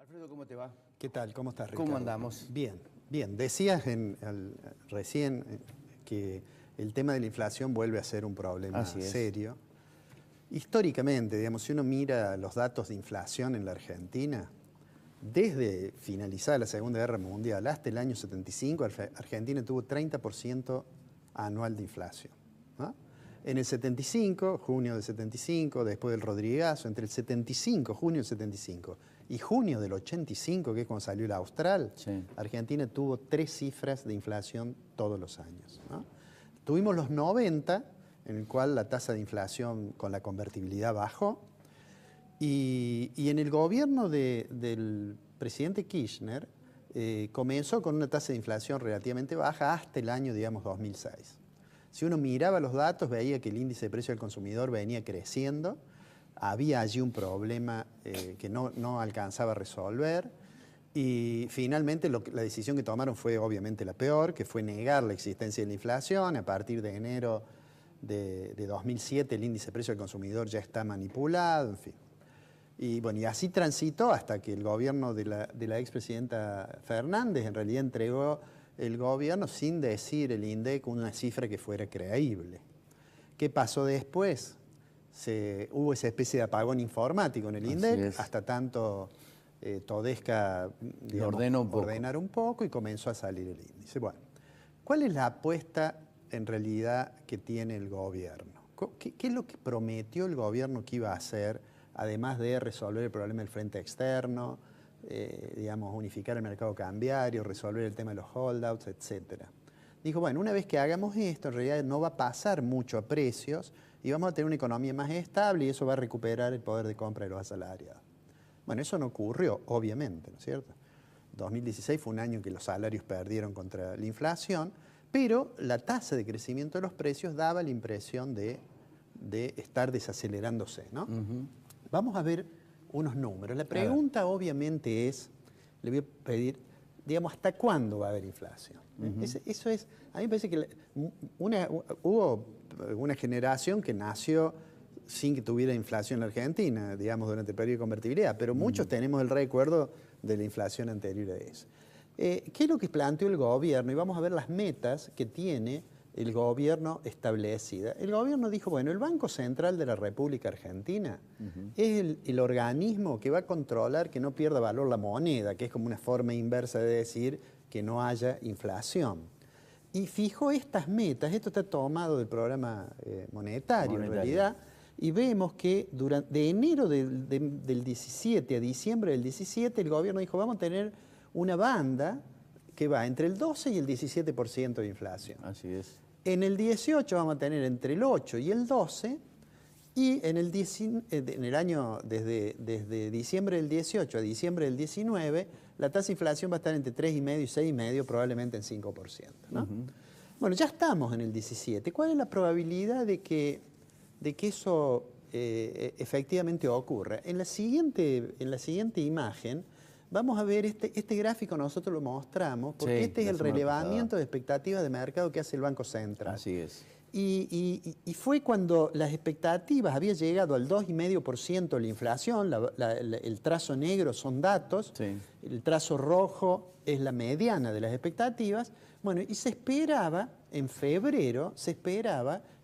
Alfredo, ¿cómo te va? ¿Qué tal? ¿Cómo estás, Ricardo? ¿Cómo andamos? Bien, bien. Decías recién que el tema de la inflación vuelve a ser un problema serio. Históricamente, digamos, si uno mira los datos de inflación en la Argentina, desde finalizada la Segunda Guerra Mundial hasta el año 75, Argentina tuvo 30% anual de inflación, ¿no? En el 75, junio del 75, después del Rodrigazo, entre el 75, junio del 75 y junio del 85, que es cuando salió el Austral, Argentina tuvo 3 cifras de inflación todos los años, ¿no? Tuvimos los 90, en el cual la tasa de inflación con la convertibilidad bajó, y en el gobierno del presidente Kirchner comenzó con una tasa de inflación relativamente baja hasta el año, digamos, 2006. Si uno miraba los datos, veía que el índice de precio del consumidor venía creciendo, había allí un problema que no alcanzaba a resolver, y finalmente la decisión que tomaron fue obviamente la peor, que fue negar la existencia de la inflación. A partir de enero de 2007 el índice de precio del consumidor ya está manipulado, en fin. Y bueno, y así transitó hasta que el gobierno de la expresidenta Fernández en realidad entregó el gobierno sin decir el INDEC una cifra que fuera creíble. ¿Qué pasó después? Hubo esa especie de apagón informático en el INDEC, hasta tanto Todesca, digamos, ordenar un poco y comenzó a salir el índice. Bueno, ¿cuál es la apuesta en realidad que tiene el gobierno? ¿Qué es lo que prometió el gobierno que iba a hacer, además de resolver el problema del frente externo, digamos, unificar el mercado cambiario, resolver el tema de los holdouts, etcétera? Dijo, bueno, una vez que hagamos esto, en realidad no va a pasar mucho a precios y vamos a tener una economía más estable y eso va a recuperar el poder de compra de los asalariados. Bueno, eso no ocurrió, obviamente, ¿no es cierto? 2016 fue un año en que los salarios perdieron contra la inflación, pero la tasa de crecimiento de los precios daba la impresión de estar desacelerándose, ¿no? Vamos a ver unos números. La pregunta obviamente es, le voy a pedir, digamos, ¿hasta cuándo va a haber inflación? Eso es, a mí me parece que hubo una generación que nació sin que tuviera inflación en la Argentina, digamos, durante el periodo de convertibilidad, pero muchos tenemos el recuerdo de la inflación anterior a eso. ¿Qué es lo que planteó el gobierno? Y vamos a ver las metas que tiene el gobierno establecida. El gobierno dijo, bueno, el Banco Central de la República Argentina es el organismo que va a controlar que no pierda valor la moneda, que es como una forma inversa de decir que no haya inflación. Y fijó estas metas, esto está tomado del programa monetario en realidad, y vemos que de enero del 17 a diciembre del 17 el gobierno dijo, vamos a tener una banda que va entre el 12 y el 17% de inflación. Así es. En el 18 vamos a tener entre el 8 y el 12, y en el año, desde diciembre del 18 a diciembre del 19, la tasa de inflación va a estar entre 3,5 y 6,5, probablemente en 5%, ¿no? Bueno, ya estamos en el 17. ¿Cuál es la probabilidad de que eso efectivamente ocurra? En la siguiente imagen vamos a ver este gráfico, nosotros lo mostramos, porque este es el relevamiento de expectativas de mercado que hace el Banco Central. Así es. Y fue cuando las expectativas había llegado al 2,5% la inflación, el trazo negro son datos, el trazo rojo es la mediana de las expectativas. Bueno, y se esperaba, en febrero,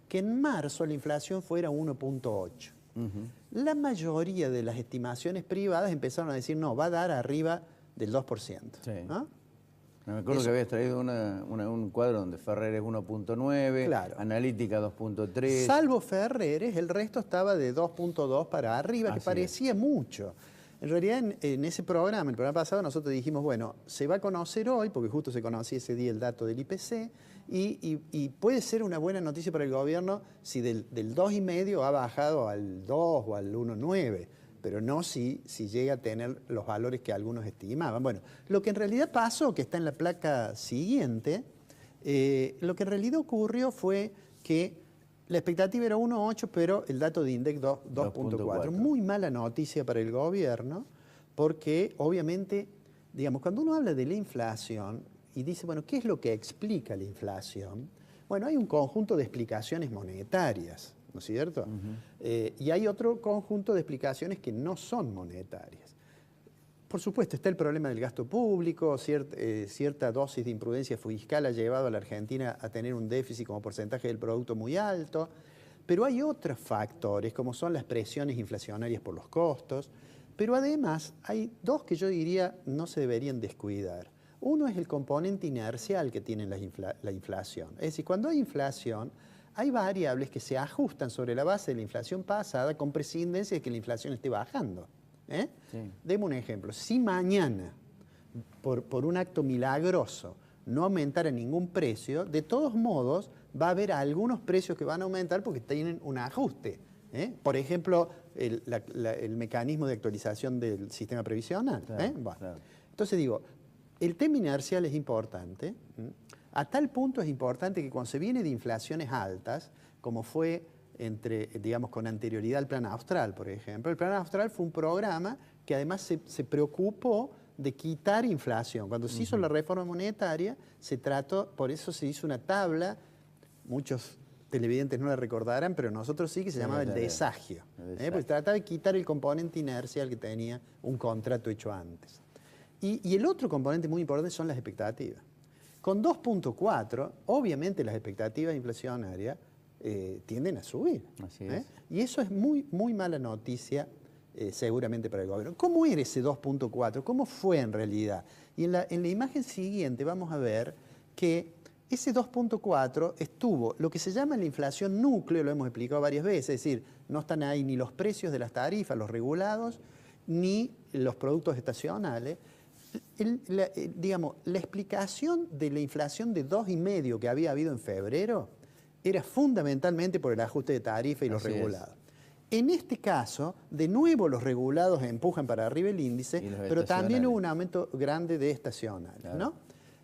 que en marzo la inflación fuera 1,8. La mayoría de las estimaciones privadas empezaron a decir, no, va a dar arriba del 2%. ¿No? Me acuerdo que habías traído un cuadro donde Ferrer es 1,9, claro. Analítica 2,3. Salvo Ferreres, el resto estaba de 2,2 para arriba, que parecía mucho. En realidad, en ese programa, el programa pasado, nosotros dijimos, bueno, se va a conocer hoy, porque justo se conocía ese día el dato del IPC, y puede ser una buena noticia para el gobierno si del 2,5 ha bajado al 2 o al 1,9, pero no si llega a tener los valores que algunos estimaban. Bueno, lo que en realidad pasó, que está en la placa siguiente, lo que en realidad ocurrió fue que la expectativa era 1,8, pero el dato de INDEC 2,4. Muy mala noticia para el gobierno, porque obviamente, digamos, cuando uno habla de la inflación y dice, bueno, ¿qué es lo que explica la inflación? Bueno, hay un conjunto de explicaciones monetarias, ¿no es cierto? Y hay otro conjunto de explicaciones que no son monetarias. por supuesto, está el problema del gasto público, cierta dosis de imprudencia fiscal ha llevado a la Argentina a tener un déficit como porcentaje del producto muy alto, pero hay otros factores, como son las presiones inflacionarias por los costos, pero además hay dos que yo diría no se deberían descuidar. Uno es el componente inercial que tiene la inflación. Es decir, cuando hay inflación, hay variables que se ajustan sobre la base de la inflación pasada con prescindencia de que la inflación esté bajando. Sí. Deme un ejemplo. Si mañana, por un acto milagroso, no aumentara ningún precio, de todos modos va a haber algunos precios que van a aumentar porque tienen un ajuste. Por ejemplo, el mecanismo de actualización del sistema previsional. Claro, bueno. Claro. Entonces digo, el tema inercial es importante. A tal punto es importante que cuando se viene de inflaciones altas, como fue digamos, con anterioridad al Plan Austral, por ejemplo, el Plan Austral fue un programa que además se preocupó de quitar inflación. Cuando se hizo la reforma monetaria, por eso se hizo una tabla, muchos televidentes no la recordarán, pero nosotros sí, que se llamaba el desagio. Pues trataba de quitar el componente inercial que tenía un contrato hecho antes. Y el otro componente muy importante son las expectativas. Con 2.4, obviamente las expectativas inflacionarias tienden a subir. Así es. Y eso es muy, muy mala noticia seguramente para el gobierno. ¿Cómo era ese 2.4? ¿Cómo fue en realidad? Y en la imagen siguiente vamos a ver que ese 2.4 estuvo lo que se llama la inflación núcleo, lo hemos explicado varias veces, es decir, no están ahí ni los precios de las tarifas, los regulados, ni los productos estacionales. Digamos, la explicación de la inflación de 2,5 que había habido en febrero era fundamentalmente por el ajuste de tarifa y los regulados. En este caso, de nuevo los regulados empujan para arriba el índice, pero también hubo un aumento grande de estacionales. Claro. ¿No?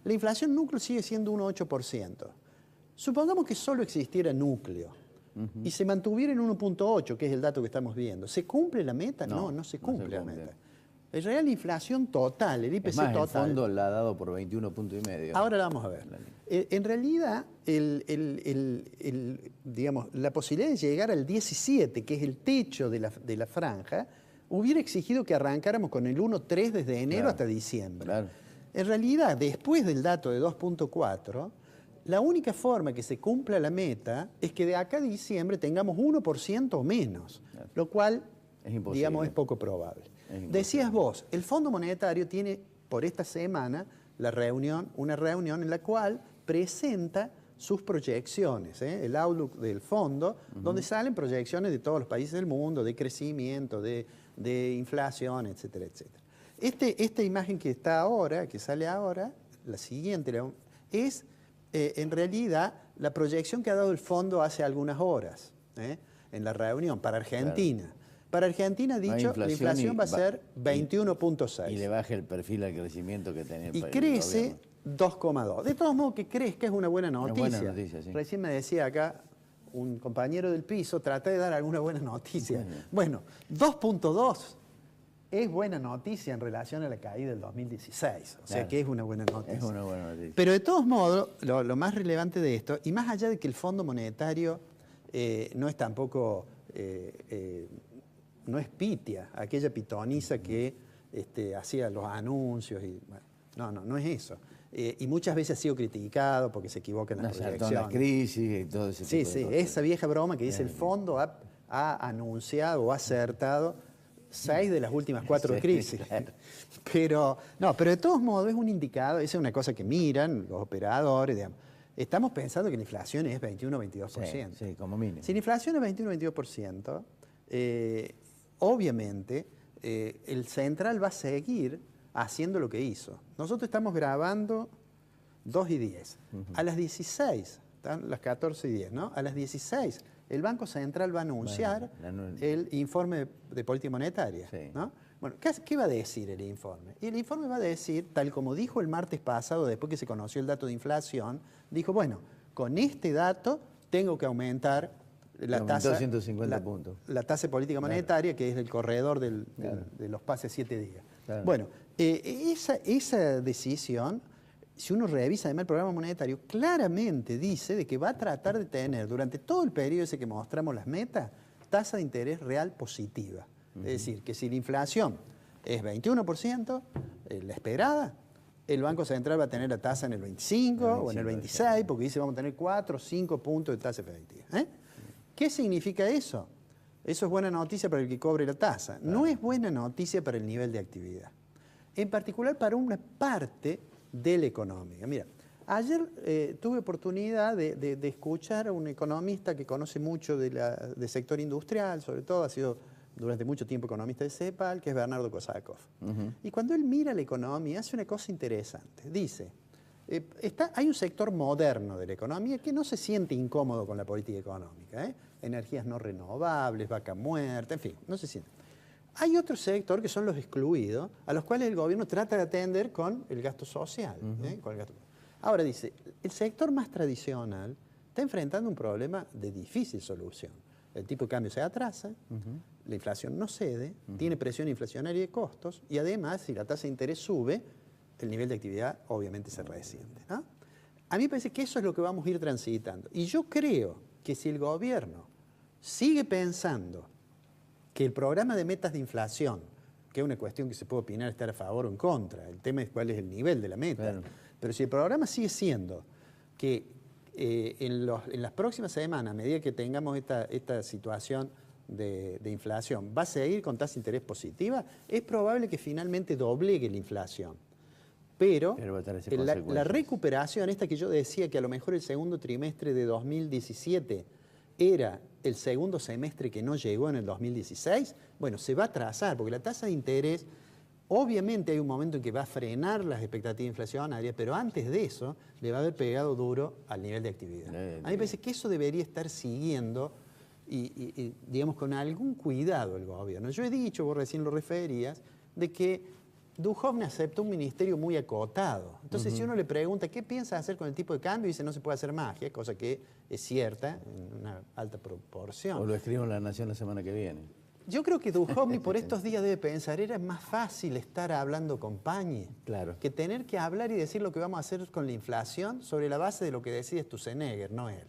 La inflación núcleo sigue siendo un 8%. Supongamos que solo existiera núcleo y se mantuviera en 1.8, que es el dato que estamos viendo. ¿Se cumple la meta? No se cumple la meta. En realidad la inflación total, el IPC total... el fondo la ha dado por 21,5 puntos. Ahora la vamos a ver. En realidad, digamos, la posibilidad de llegar al 17, que es el techo de la franja, hubiera exigido que arrancáramos con el 1.3 desde enero hasta diciembre. Claro. En realidad, después del dato de 2.4, la única forma que se cumpla la meta es que de acá a diciembre tengamos 1% o menos, lo cual, digamos, es poco probable. Decías vos, el Fondo Monetario tiene por esta semana una reunión en la cual presenta sus proyecciones, el outlook del fondo, donde salen proyecciones de todos los países del mundo, de crecimiento, de inflación, etcétera, etcétera. Esta imagen que está ahora, que sale ahora, la siguiente, es en realidad la proyección que ha dado el fondo hace algunas horas en la reunión para Argentina. Claro. Para Argentina ha dicho que la inflación va a ser 21.6. Y le baja el perfil al crecimiento que tenía el país. Y crece 2,2. De todos modos, que crees que es una buena noticia. Es buena noticia, sí. Recién me decía acá un compañero del piso, trata de dar alguna buena noticia. Bueno, 2.2 es buena noticia en relación a la caída del 2016. O sea que es una buena noticia. Es una buena noticia. Pero de todos modos, lo más relevante de esto, y más allá de que el Fondo Monetario no es tampoco... no es pitia, aquella pitoniza que hacía los anuncios. Y, bueno, no es eso. Y muchas veces ha sido criticado porque se equivoca en las proyecciones. Las crisis y todo ese tipo de cosas. Esa vieja broma que dice el fondo ha anunciado o ha acertado 6 de las últimas 4 crisis. Claro. Pero de todos modos es un indicador, esa es una cosa que miran los operadores, digamos. Estamos pensando que la inflación es 21-22%. Sí, como mínimo. Si la inflación es 21-22%, obviamente el central va a seguir haciendo lo que hizo. Nosotros estamos grabando 2:10. A las 16, están las 14:10, ¿no? A las 16, el Banco Central va a anunciar el informe de política monetaria, ¿no? Bueno, ¿qué va a decir el informe? Y el informe va a decir, tal como dijo el martes pasado, después que se conoció el dato de inflación, dijo, bueno, con este dato tengo que aumentar la tasa, 150 puntos. La tasa de política monetaria, que es el corredor de los pases 7 días. Claro. Bueno, esa decisión, si uno revisa además el programa monetario, claramente dice de que va a tratar de tener durante todo el periodo ese que mostramos las metas, tasa de interés real positiva. Es decir, que si la inflación es 21%, la esperada. El Banco Central va a tener la tasa en el 25 o en el 26, porque dice vamos a tener 4 o 5 puntos de tasa efectiva. ¿Qué significa eso? Eso es buena noticia para el que cobre la tasa. No es buena noticia para el nivel de actividad. En particular para una parte de la economía. Mira, ayer tuve oportunidad de escuchar a un economista que conoce mucho del sector industrial, sobre todo ha sido durante mucho tiempo economista de CEPAL, que es Bernardo Kosakov. Y cuando él mira la economía, hace una cosa interesante. Dice, hay un sector moderno de la economía que no se siente incómodo con la política económica. Energías no renovables, vaca muerta, en fin, no se siente. Hay otro sector que son los excluidos, a los cuales el gobierno trata de atender con el gasto social. Ahora dice, el sector más tradicional está enfrentando un problema de difícil solución. El tipo de cambio se atrasa, la inflación no cede, tiene presión inflacionaria de costos y además, si la tasa de interés sube, el nivel de actividad obviamente se resiente, ¿no? A mí me parece que eso es lo que vamos a ir transitando. Y yo creo que si el gobierno sigue pensando que el programa de metas de inflación, que es una cuestión que se puede opinar, estar a favor o en contra, el tema es cuál es el nivel de la meta, claro. Pero si el programa sigue siendo que en las próximas semanas, a medida que tengamos esta situación de inflación, va a seguir con tasa de interés positiva, es probable que finalmente doblegue la inflación. Pero la recuperación, esta que yo decía que a lo mejor el segundo trimestre de 2017 era el segundo semestre que no llegó en el 2016, bueno, se va a atrasar, porque la tasa de interés, obviamente hay un momento en que va a frenar las expectativas inflacionarias, pero antes de eso le va a haber pegado duro al nivel de actividad. A mí me parece que eso debería estar siguiendo y digamos, con algún cuidado el gobierno. Yo he dicho, vos recién lo referías, de que Duhovne aceptó un ministerio muy acotado. Entonces, si uno le pregunta qué piensa hacer con el tipo de cambio, dice no se puede hacer magia, cosa que es cierta en una alta proporción. O lo escribo en La Nación la semana que viene. Yo creo que Duhovne por estos días debe pensar, era más fácil estar hablando con Pañi, claro, que tener que hablar y decir lo que vamos a hacer con la inflación sobre la base de lo que decide Sturzenegger, no él.